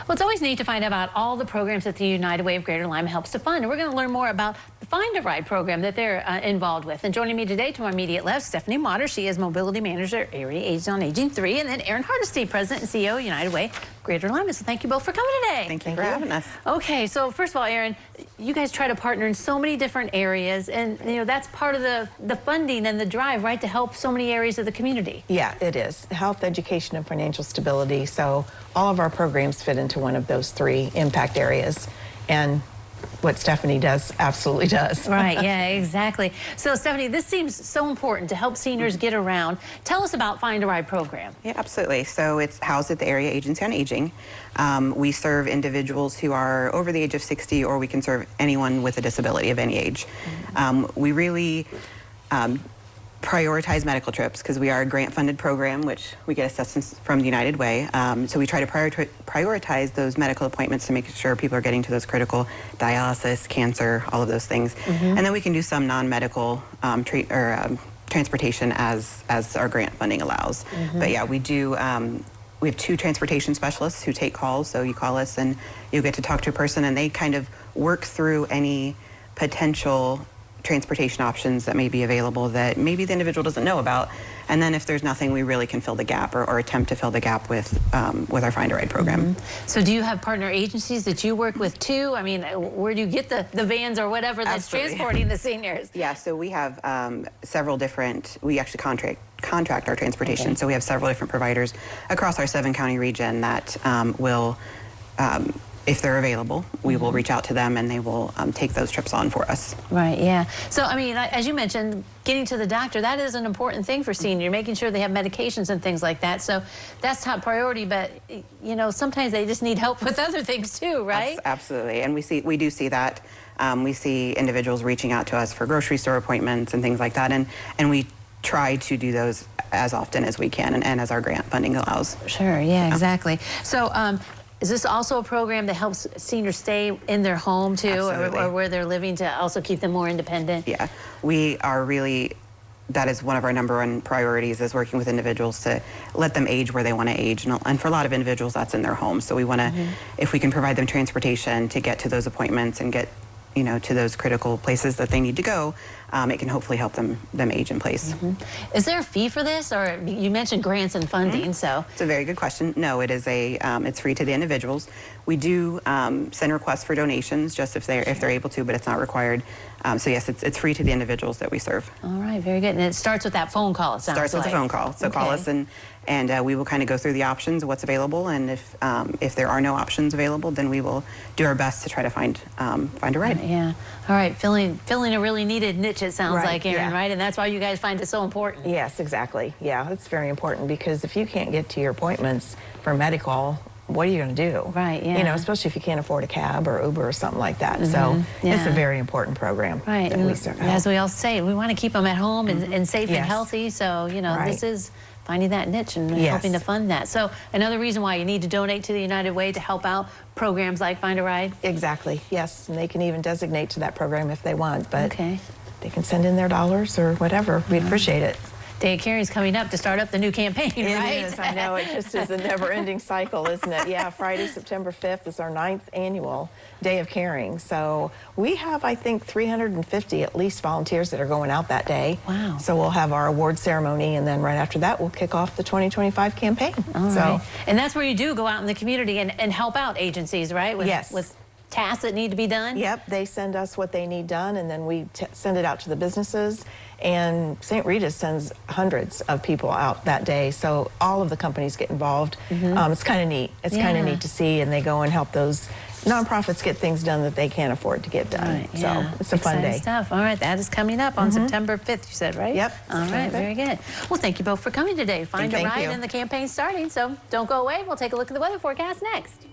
Well, it's always neat to find out about all the programs that the United Way of Greater Lima helps to fund. And we're going to learn more about the Find a Ride program that they're involved with. And joining me today to my immediate left, Stephanie Motter. She is Mobility Manager, Area Aged on Aging 3. And then Aaron Hardesty, President and CEO, United Way Greater Lima. So thank you both for coming today. Thank you for having us. Okay, so first of all, Aaron, you guys try to partner in so many different areas. And, you know, that's part of the funding and the drive, right, to help so many areas of the community. Yeah, it is. Health, education, and financial stability. So all of our programs fit into one of those three impact areas. And what Stephanie does absolutely does. Right, yeah, exactly. So Stephanie, this seems so important to help seniors get around. Tell us about Find a Ride program. Yeah, absolutely. So it's housed at the Area Agency on Aging. We serve individuals who are over the age of 60, or we can serve anyone with a disability of any age. We really prioritize medical trips because we are a grant-funded program, which we get assistance from the United Way. So we try to prioritize those medical appointments to make sure people are getting to those critical dialysis, cancer, all of those things. And then we can do some non-medical transportation as our grant funding allows. But yeah, we do. We have 2 transportation specialists who take calls. So you call us and you get to talk to a person, and they kind of work through any potential transportation options that may be available that maybe the individual doesn't know about. And then if there's nothing, we really can fill the gap or attempt to fill the gap with our Find a Ride program. So do you have partner agencies that you work with too? I mean, where do you get the vans or whatever that's transporting the seniors? Yeah, so we have several different, we actually contract our transportation. So we have several different providers across our 7-county region that will, if they're available, we will reach out to them and they will take those trips on for us. Right, yeah. So, I mean, as you mentioned, getting to the doctor, that is an important thing for seniors, making sure they have medications and things like that. So that's top priority, but, you know, sometimes they just need help with other things too, right? Absolutely, and we do see that. We see individuals reaching out to us for grocery store appointments and things like that, and we try to do those as often as we can and as our grant funding allows. Sure, yeah, exactly. So, is this also a program that helps seniors stay in their home too, or where they're living, to also keep them more independent? Yeah, we are really, that is one of our #1 priorities, is working with individuals to let them age where they want to age. And for a lot of individuals, that's in their home. So we want to, if we can provide them transportation to get to those appointments and get, you know, to those critical places that they need to go, it can hopefully help them age in place. Is there a fee for this, or you mentioned grants and funding? So it's a very good question. No, it is it's free to the individuals. We do send requests for donations just if they're able to, but it's not required. So yes, it's free to the individuals that we serve. All right, very good. And it starts with that phone call. It starts with a phone call. So call us and we will kind of go through the options, what's available, and if there are no options available, then we will do our best to try to find a ride. Yeah. All right. Filling a really needed niche, it sounds like, Aaron, right? And that's why you guys find it so important. Yes, exactly. Yeah, it's very important, because if you can't get to your appointments for medical, what are you going to do? Right, yeah. You know, especially if you can't afford a cab or Uber or something like that. So it's a very important program. Right. That we serve. As we all say, we want to keep them at home and safe and healthy. So, you know, this is finding that niche and helping to fund that. So another reason why you need to donate to the United Way to help out programs like Find a Ride? Exactly, yes. And they can even designate to that program if they want. But they can send in their dollars or whatever. We'd appreciate it. Day of Caring's coming up to start up the new campaign, right? It is, I know. It just is a never-ending cycle, isn't it? Yeah, Friday, September 5th is our 9th annual Day of Caring. So we have, I think, 350 at least volunteers that are going out that day. Wow. So we'll have our award ceremony, and then right after that, we'll kick off the 2025 campaign. All right. And that's where you do go out in the community and help out agencies, right? With tasks that need to be done? Yep, they send us what they need done, and then we send it out to the businesses. And St. Rita's sends hundreds of people out that day, so all of the companies get involved. It's kind of neat. It's kind of neat to see, and they go and help those nonprofits get things done that they can't afford to get done. So it's a fun day. Stuff. All right, that is coming up on September 5th, you said, right? Yep. All right, very good. Well, thank you both for coming today. Find a Ride and the campaign starting, so don't go away. We'll take a look at the weather forecast next.